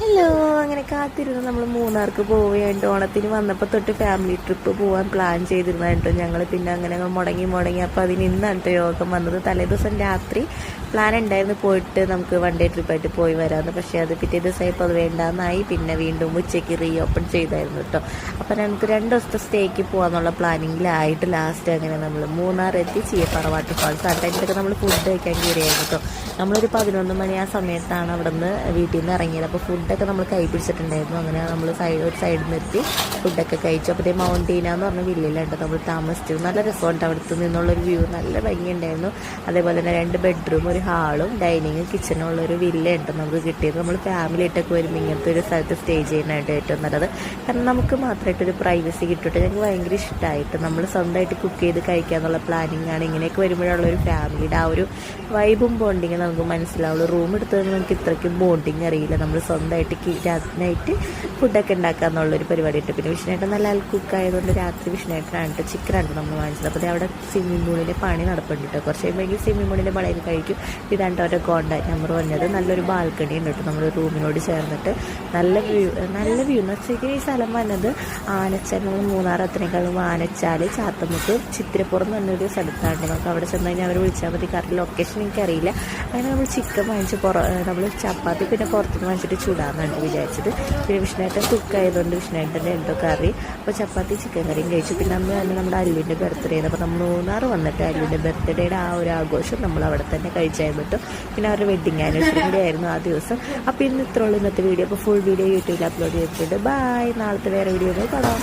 Hello, അങ്ങനെ കാത്തിരുന്ന് നമ്മൾ മൂന്നാർക്ക് പോവുകയായിട്ട് ഓണത്തിന് വന്നപ്പോൾ തൊട്ട് ഫാമിലി ട്രിപ്പ് പോകാൻ പ്ലാൻ ചെയ്തിരുന്നതായിട്ടോ. ഞങ്ങൾ പിന്നെ അങ്ങനെ മുടങ്ങി അപ്പോൾ അതിന് ഇന്നാണ് യോഗം വന്നത്. തലേദിവസം രാത്രി പ്ലാൻ ഉണ്ടായിരുന്നു പോയിട്ട് നമുക്ക് വൺ ഡേ ട്രിപ്പായിട്ട് പോയി വരാമെന്ന്. പക്ഷേ അത് പിറ്റേ ദിവസമായപ്പോൾ അത് വേണ്ടാന്നായി. പിന്നെ വീണ്ടും ഉച്ചയ്ക്ക് റീ ഓപ്പൺ ചെയ്തായിരുന്നു കേട്ടോ. അപ്പോൾ നമുക്ക് 2 ദിവസത്തെ സ്റ്റേക്ക് പോകാമെന്നുള്ള പ്ലാനിങ്ങിലായിട്ട് ലാസ്റ്റ് അങ്ങനെ നമ്മൾ മൂന്നാർ എത്തി. ചീയപ്പാറ വാട്ടർഫാൾസ് ആ ടൈമിലൊക്കെ നമ്മൾ ഫുഡ് കഴിക്കാൻ കയറിയായിരുന്നു കേട്ടോ. നമ്മളൊരു 11 മണി ആ സമയത്താണ് അവിടെ നിന്ന് വീട്ടിൽ നിന്ന് ഇറങ്ങിയത്. അപ്പോൾ ഫുഡൊക്കെ നമ്മൾ കൈ പിടിച്ചിട്ടുണ്ടായിരുന്നു. അങ്ങനെ നമ്മൾ ഒരു സൈഡിൽ നിർത്തി ഫുഡൊക്കെ കഴിച്ചു. അപ്പോൾ മൗണ്ടീന എന്ന് പറഞ്ഞ വില്ലയിലുണ്ട് നമ്മൾ താമസിച്ചത്. നല്ല രസമുണ്ട്. അവിടുത്തെ നിന്നുള്ളൊരു വ്യൂ നല്ല ഭംഗിയുണ്ടായിരുന്നു. അതേപോലെ തന്നെ 2 ബെഡ്റൂം, ഒരു ഹാളും ഡൈനിങ്ങും കിച്ചണും ഉള്ളൊരു വില്ല ഉണ്ട് നമുക്ക് കിട്ടിയത്. നമ്മൾ ഫാമിലി ആയിട്ടൊക്കെ വരുമ്പോൾ ഇങ്ങനത്തെ ഒരു സ്ഥലത്ത് സ്റ്റേ ചെയ്യുന്നതായിട്ട് ഏറ്റവും നല്ലത്. കാരണം നമുക്ക് മാത്രമായിട്ടൊരു പ്രൈവസി കിട്ടിയിട്ട് ഞങ്ങൾക്ക് ഭയങ്കര ഇഷ്ടമായിട്ട് നമ്മൾ സ്വന്തമായിട്ട് കുക്ക് ചെയ്ത് കഴിക്കുക എന്നുള്ള പ്ലാനിങ് ആണ്. ഇങ്ങനെയൊക്കെ വരുമ്പോഴുള്ളൊരു ഫാമിലിയുടെ ആ ഒരു വൈബും ബോണ്ടിങ്ങും നമുക്ക് മനസ്സിലാവുള്ളൂ. റൂം എടുത്തത് നമുക്ക് ഇത്രയ്ക്കും ബോണ്ടിങ് അറിയില്ല. നമ്മൾ സ്വന്തമായിട്ട് നൈറ്റ് ഫുഡൊക്കെ ഉണ്ടാക്കുക എന്നുള്ളൊരു പരിപാടി ഇട്ട്. പിന്നെ വിഷ്ണുവേട്ടൻ നല്ല കുക്കായതുകൊണ്ട് രാത്രി വിഷ്ണുവേട്ടനാണ് ചിക്കനാണ് നമ്മൾ വാങ്ങിച്ചത്. അപ്പോൾ അവിടെ സ്വിമ്മിംഗ് പൂളിൻ്റെ പണി നടപ്പുണ്ട് കേട്ടോ. കുറച്ച് കഴിയുമ്പോൾ സ്വിമ്മിംഗ് പൂളിൻ്റെ പണിയിൽ കഴിക്കും. ഇതാണ് അവരുടെ കോൺടാക്ട് നമ്പർ വന്നത്. നല്ലൊരു ബാൽക്കണി ഉണ്ട് കേട്ടോ നമ്മുടെ റൂമിനോട് ചേർന്നിട്ട്. നല്ല വ്യൂ എന്ന് വെച്ചാൽ ഈ സ്ഥലം വന്നത് ആനച്ചാൽ, നമ്മൾ മൂന്നാർ അത്രേക്കാളും ആനച്ചാൽ ചാത്തമുക്ക് ചിത്തിരപ്പുറം എന്ന് പറഞ്ഞൊരു സ്ഥലത്താണ്. നമുക്ക് അവിടെ ചെന്ന് കഴിഞ്ഞാൽ അവർ വിളിച്ചാൽ മതി. കറക്റ്റ് ലൊക്കേഷൻ എനിക്കറിയില്ല. അങ്ങനെ നമ്മൾ ചിക്കൻ വാങ്ങിച്ച് നമ്മൾ ചപ്പാത്തി പിന്നെ പുറത്തുനിന്ന് വാങ്ങിച്ചിട്ട് ചൂടാമെന്നാണ് വിചാരിച്ചത്. പിന്നെ വിഷ്ണുവേട്ടൻ കുക്കായതുകൊണ്ട് വിഷ്ണുവേട്ടൻ്റെ എന്തോ കറി. അപ്പോൾ ചപ്പാത്തി ചിക്കൻ കറിയും കഴിച്ചു. പിന്നെ അന്ന് തന്നെ നമ്മുടെ അലുവിൻ്റെ ബർത്ത്ഡേ ആണ്. അപ്പോൾ നമ്മൾ മൂന്നാർ വന്നിട്ട് അലുവിൻ്റെ ബർത്ത്ഡേയുടെ ആ ഒരു ആഘോഷം നമ്മൾ അവിടെ തന്നെ കഴിച്ചായിരുന്നു കേട്ടോ. പിന്നെ അവരുടെ വെഡിങ് ആനിവേഴ്സറി കൂടെ ആയിരുന്നു ആ ദിവസം. അപ്പോൾ ഇന്ന് ഇത്രയുള്ള ഇന്നത്തെ വീഡിയോ. അപ്പോൾ ഫുൾ വീഡിയോ യൂട്യൂബിൽ അപ്ലോഡ് ചെയ്തിട്ടുണ്ട്. ബൈ. നാളത്തെ വേറെ വീഡിയോ കാണാം.